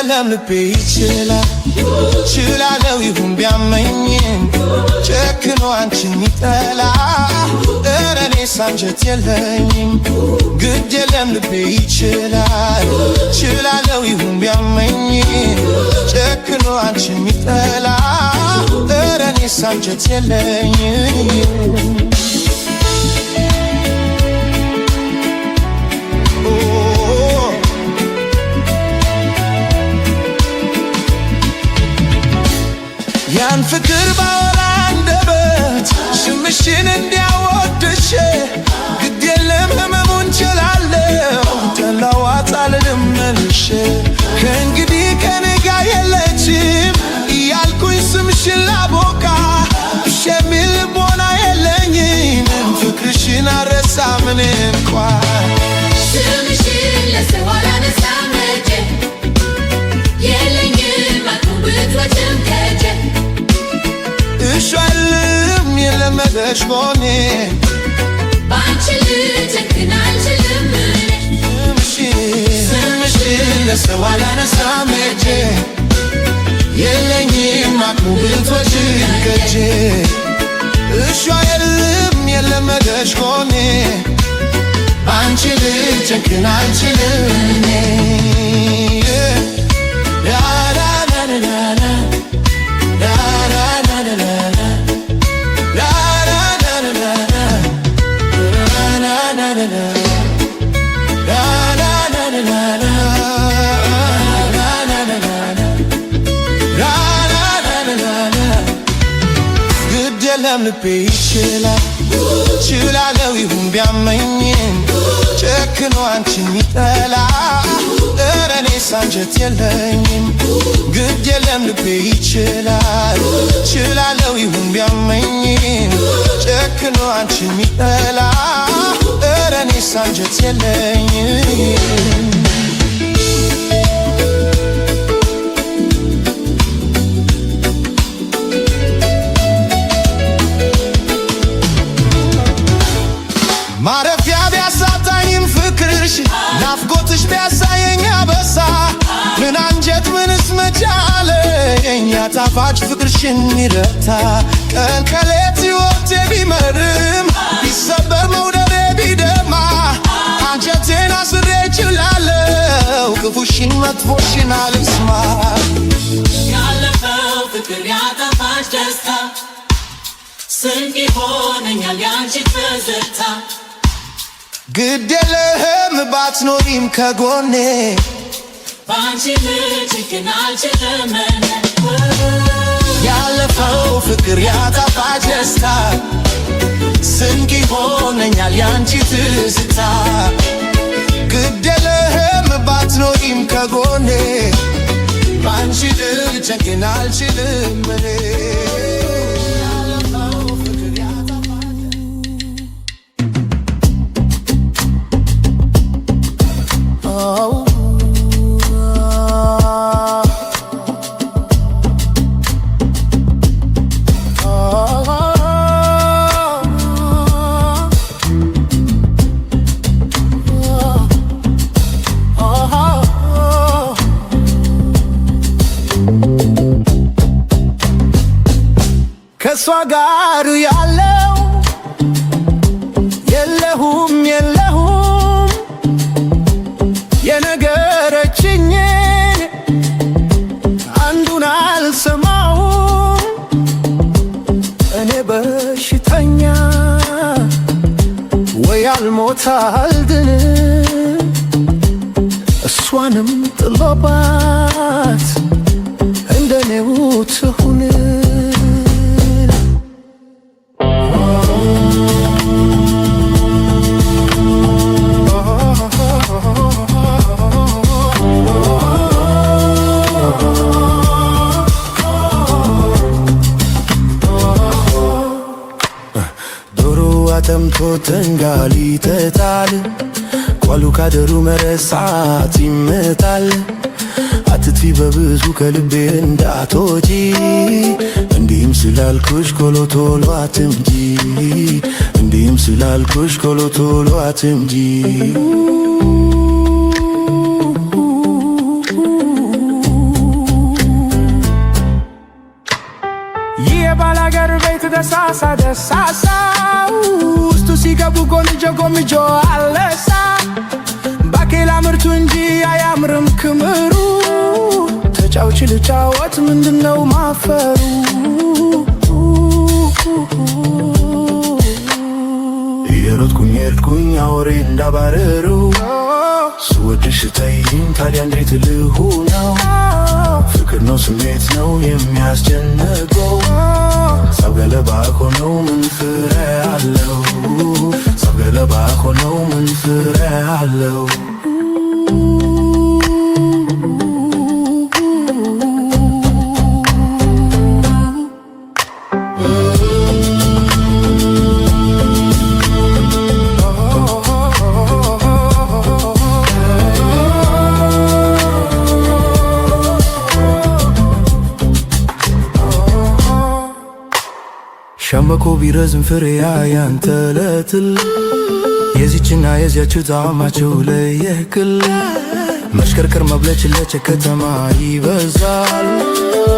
የለም ልቤ ይችላል ችላለው ይሁን ቢያመኝም ጨክኖ አንቺን ሚጠላ ኧረ እኔስ አንጀት የለኝም ግድ የለም ልቤ ይችላል ችላለው ይሁን ቢያመኝም ጨክኖ አንቺን ሚጠላ ኧረ እኔስ አንጀት የለኝም ያን ፍቅር ባወራ አንደበት ስምሽን እንዲያወድሽ ግድ የለም ህመሙን ችላለሁ ጠላዋት አልልም መልሼ ከእንግዲህ ከኔ ጋር የለችም እያልኩኝ ስምሽን ላቦካ እሺ የሚል ልቦና የለኝም ፍቅርሽን አልረሳም እኔ እንኳን ስምሽን ለሰው አላነሳም እጄ የለኝም አልኩ ብትወጪም ከእጄ እሻልም የለመደሽ ጎኔ ባንቺ ልጨክን አልችልም ስምሽን ለሰው አላነሳም እጄ የለኝም አቅሙ ብትወጪም ከእጄ እሻልም የለመደሽ ጎኔ ባንቺ ልጨክን አልችልም የለም ልቤ ይችላል ችላለው ይሁን ቢያመኝም ጨክኖ አንቺን ሚጠላ ኧረ እኔስ አንጀት የለኝም ግድ የለም ልቤ ይችላል ችላለው ይሁን ቢያመኝም ጨክኖ አንቺን ሚጠላ ኧረ እኔስ አንጀት የለኝም ማረፊያ ቢያሳጣኝም ፍቅርሽ ናፍቆትሽ ቢያሳየኝ አበሳ ምን አንጀት ምንስ መቻለ የኛ ጣፋጭ ፍቅርሽን ይረታ ቀን ከሌት ሕይወቴ ቢመርም ቢሰበር መውደዴ ቢደማ አንጀቴን አስሬ እችላለሁ ክፉሽን መጥፎሽን አልስማ ያለፈው ፍቅር ያጣፋጭ ደስታ ስንቅ ይሆነኛል ያንቺ ትዝታ ግድ የለህም ባትኖሪም ከጎኔ ባንቺ ልጨክን አልችልም ያለፈው ፍቅር ያጣፋጭ ደስታ ስንቅ ይሆነኛል ያንቺ ትዝታ ግድ የለህም ባትኖሪም ከጎኔ ባንቺ ልጨክን አልችልም ከሷ ጋር ያለው የለሁም የነገረችኝን አንዱን አልሰማውም እኔ በሽተኛ ወይ አልሞት አልድን እሷንም ጥሎባት እንደኔው ትሁን ተምቶ ተንጋሊ ተጣል ቋሉ ካደሩ መረሳት ይመጣል አትጥፊ በብዙ ከልቤ እንዳትወጪ እንዲህም ስላልኩሽ ቶሎ ቶሎ አትምጪ እንዲህም ስላልኩሽ ቶሎ ቶሎ አትምጪ ክምሩ ተጫውች ልጫወት ምንድነው ማፈሩ የሮጥኩኝ የሄድኩኝ አውሬ እንዳባረሩ ስወድሽ ተይኝ ታዲያ እንዴት ልሁነው ፍቅር ነው ስሜት ነው የሚያስጨንቀው ሳብ ገለባ ሆነው ምን ፍሬ አለው ሳብ ገለባ ሆነው ምን ፍሬ አለው ሸምበቆ ቢረዝም ፍሬያ ያንተ ለትል የዚችና የዚያች ጣዕማቸው ለየክል መሽከርከር መብለጭለጭ ከተማ ይበዛል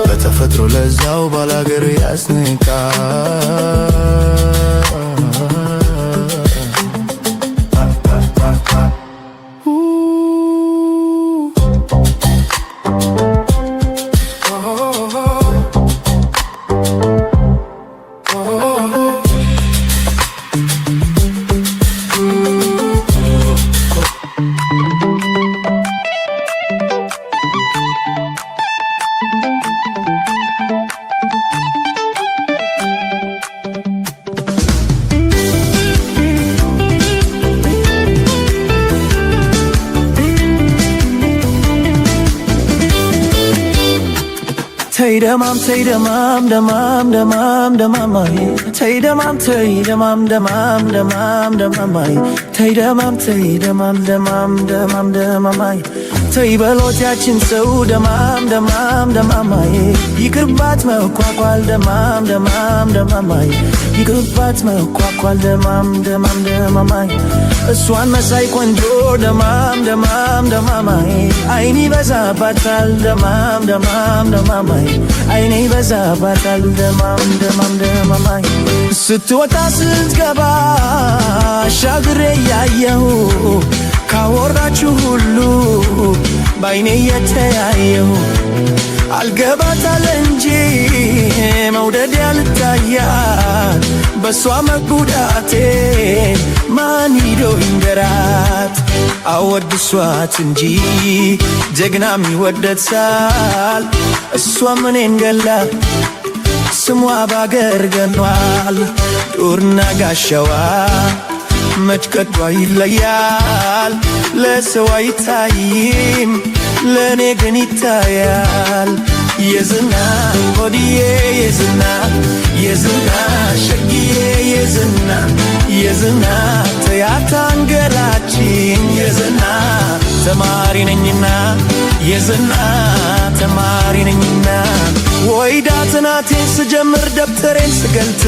በተፈጥሮ ለዛው ባላገር ያስንቃል Tay damam damam damam damamai Tay damam damam damamai Tay damam damam damamai Tay balot ያችን ሰው damam damamai ይቅርባት መኳኳል damam damamai ይቅርባት መኳኳል damam damamai እሷን መሳይ ቆንጆ damam damamai አይኒ በዛባታል damam damamai አይኔ በዛባታል damam ስትወጣ ስትገባ ሻግሬ ያየሁ ካወራችሁ ሁሉ ባይኔ የተያየሁ አልገባታል እንጂ መውደድ ያልታያት በሷ መጉዳቴ ማን ሂዶ ይንገራት አወድሷት እንጂ ጀግናም ይወደሳል እሷ ምኔን ገላ ስሟ ባገር ገኗል ዱርና ጋሻዋ መች ቀዷ ይለያል ለሰው አይታይም ለኔ ግን ይታያል የዝና ሆድዬ የዝና ሸግዬ የዝና ተያታ አንገላችኝ የዝና ተማሪ ነኝና የዝና ተማሪ ነኝና ወይዳ ጥናቴን ስጀምር ደብተሬን ስገልጥ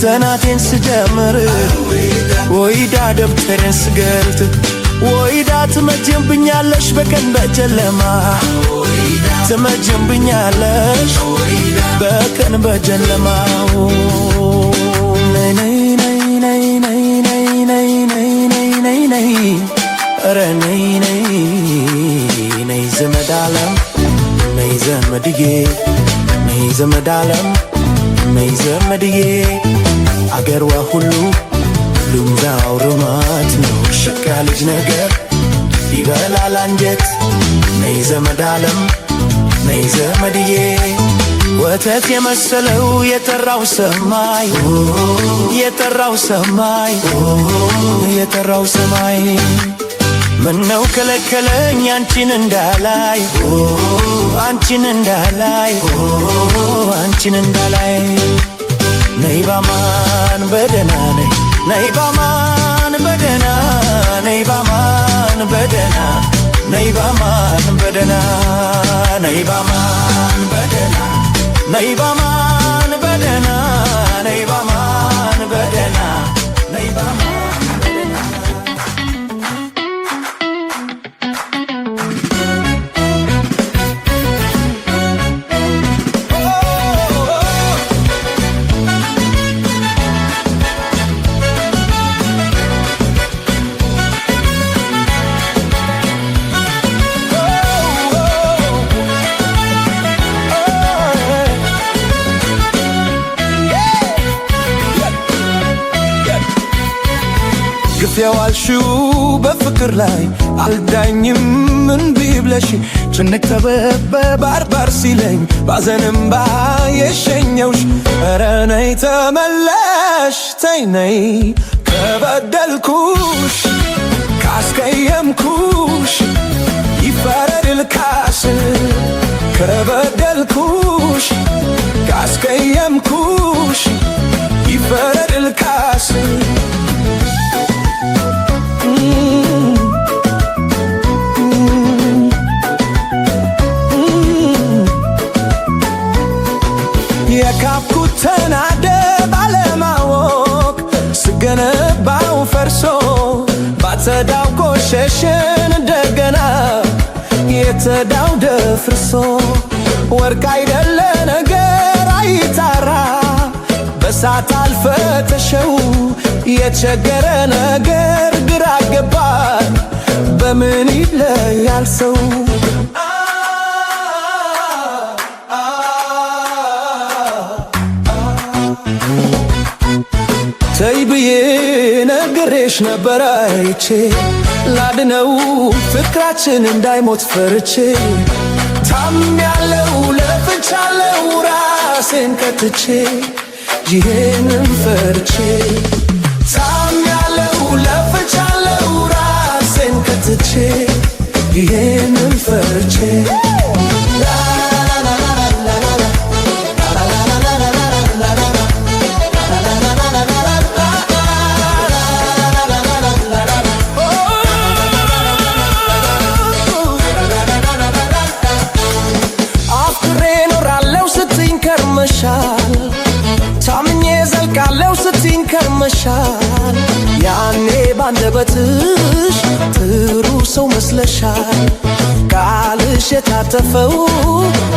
ጥናቴን ስጀምር ወይዳ ደብተሬን ስገልጥ ወይዳ ትመጀንብኛለሽ በቀን በጨለማ ትመጀንብኛለሽ በቀን በጨለማ ነይ ነይ ነይ ነይ ነይ ነይ ነይ ነይ ነይ ነይ ኧረ ነይ ነይ ነይ ዘመድ ዓለም ነይ ዘመድዬ ነይ ዘመድ ዓለም ነይ ዘመድዬ አገርዋ ሁሉ ሉምዛው ርማት ነው ሸካ ልጅ ነገር ይበላል አንጀት ነይ ዘመድ ዓለም ነይ ዘመድዬ ወተት የመሰለው የጠራው ሰማይ የጠራው ሰማይ ምነው ከለከለኝ አንቺን እንዳላይ ነይ ባማን በደና ነይ ባማን በደና ነይ ባማን በደና ነይ ባማን በደና ነይ ባማን በደና ነይ ባማን በደና ነይ ባማን በደና ነይ ባማን የዋልሽው በፍቅር ላይ አልዳኝም እምቢ ብለሽ ጭንቅ ባርባር ሲለኝ ባዘንም የሸኘውሽ ኧረ ነይ ተመለሽ ተይ ነይ ከበደልኩሽ ካስቀየምኩሽ ይፈረድ ልካስ ከበደልኩሽ ካስቀየምኩሽ ይፈረድ ልካስ የካብኩት ተናደ ባለማወቅ ስገነባው ፈርሶ ባጸዳው ቆሸሽን እንደገና የተዳው ደፍርሶ ወርቅ አይደለ ነገር አይጣራ በሳት አልፈተሸው የቸገረ ነገር ግራ ገባን በምን ይለያል ሰው ተይ ብዬ ነግሬሽ ነበር አይቼ ላድነው ፍቅራችን እንዳይሞት ፈርቼ ታምሜያለሁ ለፍቻለሁ ራሴን ከትቼ ይሄንን ፈርቼ ታምሜያለሁ ለፍቻለሁ ራሴን ከትቼ ይሄንን ፈርቼ ታምኜ ዘልቃለው ስትይኝ ከርመሻል ያኔ ባንደበትሽ ጥሩ ሰው መስለሻል ቃልሽ የታተፈው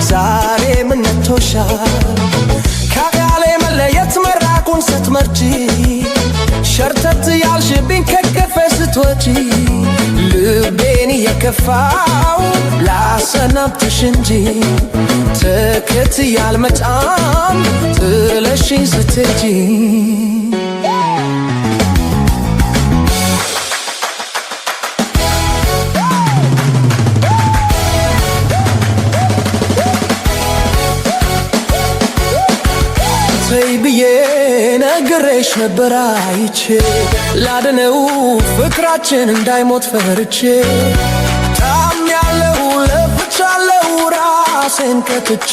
ዛሬ ምን ነክቶሻል ከቃሌ መለየት መራቁን ስትመርጪ ሸርተት ያልሽብኝ ከከፈ ስትወጪ ልቤን እየከፋው ላሰናብትሽ እንጂ ተከትዬ አልመጣም ጥለሽኝ ስትሄጂ ተይ ብዬ ነግሬሽ ነበር አይቼ ላድነው ፍቅራችን እንዳይሞት ፈርቼ ታምሜያለሁ ለፍቻለሁ ራሴን ከትቼ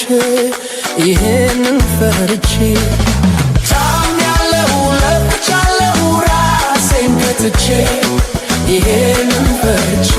ይሄንን ፈርቼ ታምሜያለሁ ለፍቻለሁ ራሴን ከትቼ ይሄንን ፈርቼ